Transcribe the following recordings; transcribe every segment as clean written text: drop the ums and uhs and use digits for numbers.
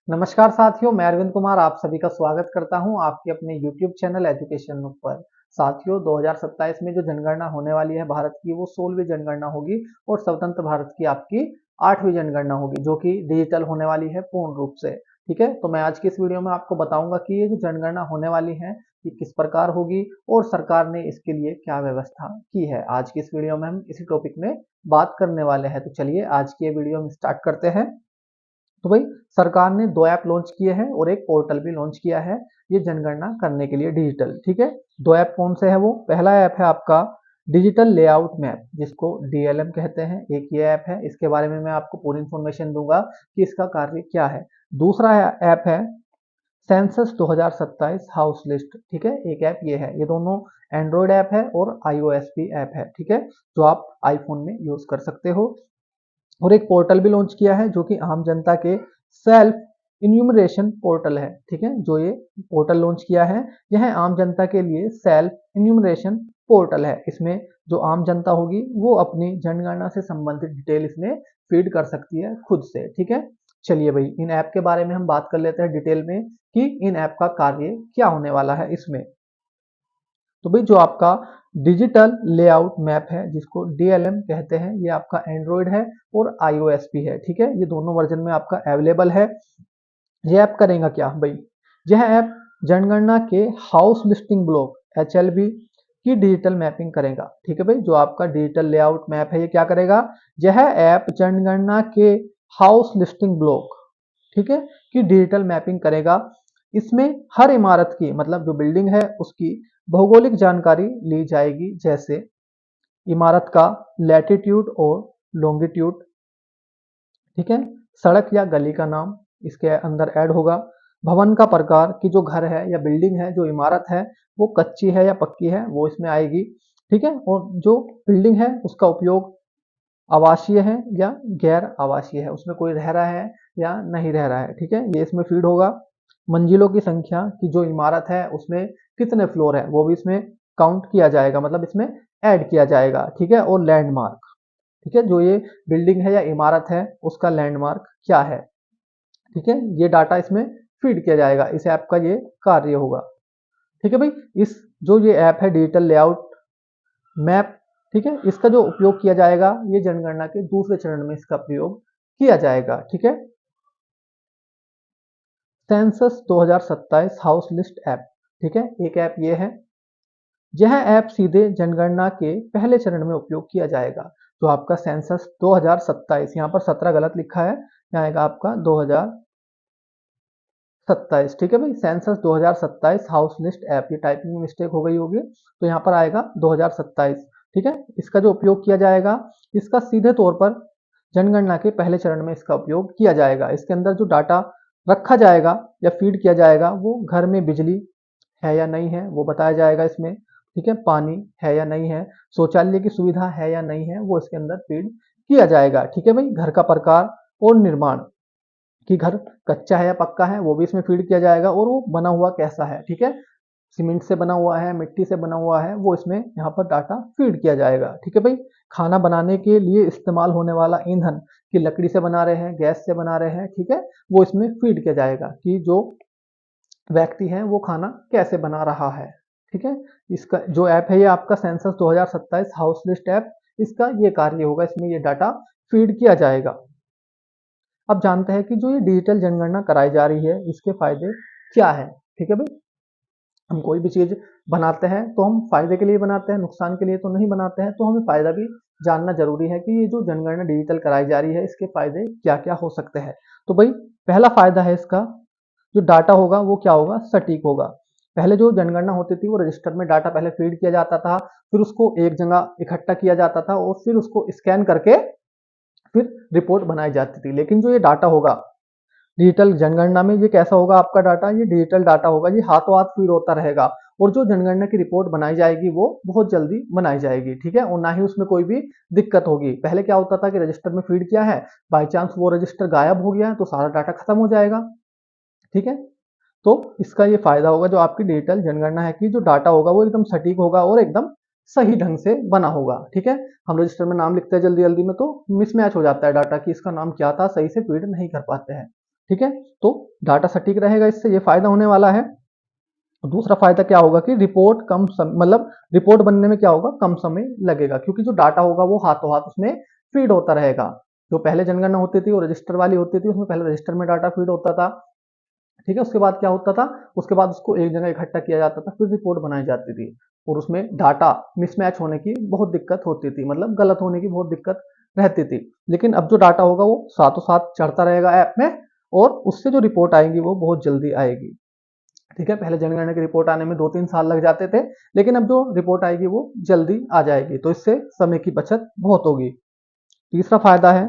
नमस्कार साथियों, मैं अरविंद कुमार आप सभी का स्वागत करता हूं आपके अपने YouTube चैनल एजुकेशन नुक पर। साथियों, 2027 में जो जनगणना होने वाली है भारत की, वो 16वीं जनगणना होगी और स्वतंत्र भारत की आपकी 8वीं जनगणना होगी, जो कि डिजिटल होने वाली है पूर्ण रूप से। ठीक है, तो मैं आज की इस वीडियो में आपको बताऊंगा कि ये जो जनगणना होने वाली है ये किस प्रकार होगी और सरकार ने इसके लिए क्या व्यवस्था की है। आज की इस वीडियो में हम इसी टॉपिक में बात करने वाले हैं। तो चलिए आज की ये वीडियो हम स्टार्ट करते हैं। तो भाई, सरकार ने 2 ऐप लॉन्च किए हैं और एक पोर्टल भी लॉन्च किया है ये जनगणना करने के लिए डिजिटल। ठीक है, 2 ऐप कौन से हैं वो? पहला ऐप है आपका डिजिटल लेआउट मैप, जिसको डीएलएम कहते हैं। एक ये ऐप है, इसके बारे में मैं आपको पूरी इंफॉर्मेशन दूंगा कि इसका कार्य क्या है। दूसरा ऐप है सेंसस 2027 हाउस लिस्ट। ठीक है, एक ऐप ये है। ये दोनों एंड्रॉयड ऐप है और आईओएस भी ऐप है। ठीक है, जो आप आईफोन में यूज कर सकते हो। और एक पोर्टल भी लॉन्च किया है जो कि आम जनता के सेल्फ इन्यूमरेशन पोर्टल है। ठीक है, जो ये पोर्टल लॉन्च किया है यह आम जनता के लिए सेल्फ इन्यूमरेशन पोर्टल है। इसमें जो आम जनता होगी वो अपनी जनगणना से संबंधित डिटेल इसमें फीड कर सकती है खुद से। ठीक है, चलिए भाई, इन ऐप के बारे में हम बात कर लेते हैं डिटेल में कि इन ऐप का कार्य क्या होने वाला है इसमें। तो भाई, जो आपका डिजिटल लेआउट मैप है जिसको डीएलएम कहते हैं, ये आपका एंड्रॉयड है और आईओएस भी है। ठीक है, ये दोनों वर्जन में आपका अवेलेबल है। ये ऐप करेगा क्या भाई? यह ऐप जनगणना के हाउस लिस्टिंग ब्लॉक एचएलबी की डिजिटल मैपिंग करेगा। ठीक है भाई, जो आपका डिजिटल लेआउट मैप है ये क्या करेगा? यह ऐप जनगणना के हाउस लिस्टिंग ब्लॉक, ठीक है, की डिजिटल मैपिंग करेगा। इसमें हर इमारत की, मतलब जो बिल्डिंग है उसकी भौगोलिक जानकारी ली जाएगी, जैसे इमारत का लैटिट्यूड और लॉन्गिट्यूड। ठीक है, सड़क या गली का नाम इसके अंदर ऐड होगा। भवन का प्रकार की जो घर है या बिल्डिंग है, जो इमारत है वो कच्ची है या पक्की है, वो इसमें आएगी। ठीक है, और जो बिल्डिंग है उसका उपयोग आवासीय है या गैर आवासीय है, उसमें कोई रह रहा है या नहीं रह रहा है। ठीक है, ये इसमें फीड होगा। मंजिलों की संख्या की जो इमारत है उसमें कितने फ्लोर है वो भी इसमें काउंट किया जाएगा, मतलब इसमें ऐड किया जाएगा। ठीक है, और लैंडमार्क, ठीक है, जो ये बिल्डिंग है या इमारत है उसका लैंडमार्क क्या है। ठीक है, ये डाटा इसमें फीड किया जाएगा। इस ऐप का ये कार्य होगा। ठीक है भाई, इस जो ये ऐप है डिजिटल लेआउट मैप, ठीक है, इसका जो उपयोग किया जाएगा ये जनगणना के दूसरे चरण में इसका प्रयोग किया जाएगा। ठीक है, सेंसस 2027 हाउस लिस्ट ऐप। ठीक है, एक ऐप ये है। यह ऐप सीधे जनगणना के पहले चरण में उपयोग किया जाएगा। जो आपका सेंसस 2027, यहाँ पर 17 गलत लिखा है, यहाँ आएगा आपका 2027। ठीक है भाई, सेंसस 2027 हाउस लिस्ट ऐप, ये टाइपिंग में मिस्टेक हो गई होगी तो यहाँ पर आएगा 2027। ठीक है, इसका जो उपयोग किया जाएगा, इसका सीधे तौर पर जनगणना के पहले चरण में इसका उपयोग किया जाएगा। इसके अंदर जो डाटा रखा जाएगा या फीड किया जाएगा वो घर में बिजली है या नहीं है वो बताया जाएगा इसमें। ठीक है, पानी है या नहीं है, शौचालय की सुविधा है या नहीं है, वो इसके अंदर फीड किया जाएगा। ठीक है भाई, घर का प्रकार और निर्माण कि घर कच्चा है या पक्का है वो भी इसमें फीड किया जाएगा, और वो बना हुआ कैसा है। ठीक है, सीमेंट से बना हुआ है, मिट्टी से बना हुआ है, वो इसमें यहाँ पर डाटा फीड किया जाएगा। ठीक है भाई, खाना बनाने के लिए इस्तेमाल होने वाला ईंधन कि लकड़ी से बना रहे हैं, गैस से बना रहे हैं, ठीक है, वो इसमें फीड किया जाएगा कि जो व्यक्ति है वो खाना कैसे बना रहा है। ठीक है, इसका जो ऐप है ये आपका सेंसस 2027 हाउस लिस्ट ऐप, इसका ये कार्य होगा, इसमें ये डाटा फीड किया जाएगा। अब जानते हैं कि जो ये डिजिटल जनगणना कराई जा रही है इसके फायदे क्या है। ठीक है भाई, हम कोई भी चीज बनाते हैं तो हम फायदे के लिए बनाते हैं, नुकसान के लिए तो नहीं बनाते हैं। तो हमें फायदा भी जानना जरूरी है कि ये जो जनगणना डिजिटल कराई जा रही है इसके फायदे क्या क्या हो सकते हैं। तो भाई, पहला फायदा है इसका, जो डाटा होगा वो क्या होगा? सटीक होगा। पहले जो जनगणना होती थी वो रजिस्टर में डाटा पहले फीड किया जाता था, फिर उसको एक जगह इकट्ठा किया जाता था और फिर उसको स्कैन करके फिर रिपोर्ट बनाई जाती थी। लेकिन जो ये डाटा होगा डिजिटल जनगणना में, ये कैसा होगा आपका डाटा? ये डिजिटल डाटा होगा, ये हाथों हाथ फीड होता रहेगा और जो जनगणना की रिपोर्ट बनाई जाएगी वो बहुत जल्दी बनाई जाएगी। ठीक है, और ना ही उसमें कोई भी दिक्कत होगी। पहले क्या होता था कि रजिस्टर में फीड किया है, बाई चांस वो रजिस्टर गायब हो गया है तो सारा डाटा खत्म हो जाएगा। ठीक है, तो इसका ये फायदा होगा जो आपकी डिजिटल जनगणना है कि जो डाटा होगा वो एकदम सटीक होगा और एकदम सही ढंग से बना होगा। ठीक है, हम रजिस्टर में नाम लिखते हैं जल्दी जल्दी में तो मिसमैच हो जाता है डाटा कि इसका नाम क्या था, सही से फीड नहीं कर पाते हैं। ठीक है, तो डाटा सटीक रहेगा, इससे ये फायदा होने वाला है। दूसरा फायदा क्या होगा कि रिपोर्ट मतलब रिपोर्ट बनने में क्या होगा, कम समय लगेगा, क्योंकि जो डाटा होगा वो हाथों हाथ उसमें फीड होता रहेगा। जो पहले जनगणना होती थी वो रजिस्टर वाली होती थी, उसमें पहले रजिस्टर में डाटा फीड होता था, ठीक है। उसके बाद क्या होता था, उसके बाद उसको एक जगह इकट्ठा किया जाता था, फिर रिपोर्ट बनाई जाती थी, और उसमें डाटा मिसमैच होने की बहुत दिक्कत होती थी, मतलब गलत होने की बहुत दिक्कत रहती थी। लेकिन अब जो डाटा होगा वो साथों साथ चढ़ता रहेगा ऐप में, और उससे जो रिपोर्ट आएगी वो बहुत जल्दी आएगी, ठीक है। पहले जनगणना की रिपोर्ट आने में 2-3 साल लग जाते थे, लेकिन अब जो रिपोर्ट आएगी वो जल्दी आ जाएगी, तो इससे समय की बचत बहुत होगी। तीसरा फायदा है,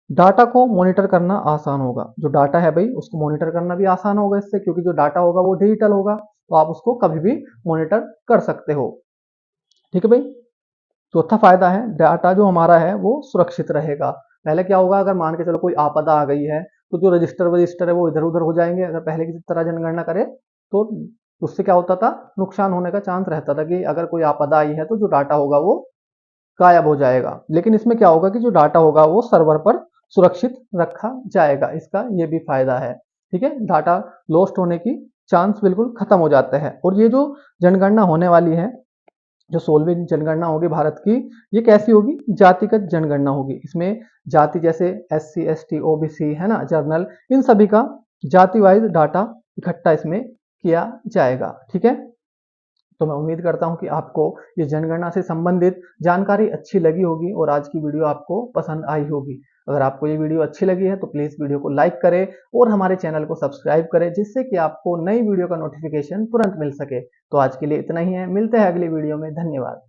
डाटा को मॉनिटर करना आसान होगा। जो डाटा है भाई उसको मॉनिटर करना भी आसान होगा इससे, क्योंकि जो डाटा होगा वो डिजिटल होगा, तो आप उसको कभी भी मॉनिटर कर सकते हो, ठीक है भाई। चौथा फायदा है, डाटा जो हमारा है वो सुरक्षित रहेगा। पहले क्या होगा, अगर मान के चलो कोई आपदा आ गई है, तो जो रजिस्टर है वो इधर उधर हो जाएंगे, अगर पहले की तरह जनगणना करे तो उससे क्या होता था, नुकसान होने का चांस रहता था कि अगर कोई आपदा आई है तो जो डाटा होगा वो गायब हो जाएगा। लेकिन इसमें क्या होगा कि जो डाटा होगा वो सर्वर पर सुरक्षित रखा जाएगा, इसका ये भी फायदा है, ठीक है। डाटा लॉस्ट होने की चांस बिल्कुल खत्म हो जाते हैं। और ये जो जनगणना होने वाली है, जो 16वीं जनगणना होगी भारत की, ये कैसी होगी, जातिगत जनगणना होगी। इसमें जाति जैसे SC ST OBC है ना, जर्नल, इन सभी का जाति वाइज डाटा इकट्ठा इसमें किया जाएगा, ठीक है। तो मैं उम्मीद करता हूं कि आपको ये जनगणना से संबंधित जानकारी अच्छी लगी होगी और आज की वीडियो आपको पसंद आई होगी। अगर आपको ये वीडियो अच्छी लगी है तो प्लीज वीडियो को लाइक करें और हमारे चैनल को सब्सक्राइब करें, जिससे कि आपको नई वीडियो का नोटिफिकेशन तुरंत मिल सके। तो आज के लिए इतना ही है, मिलते हैं अगली वीडियो में, धन्यवाद।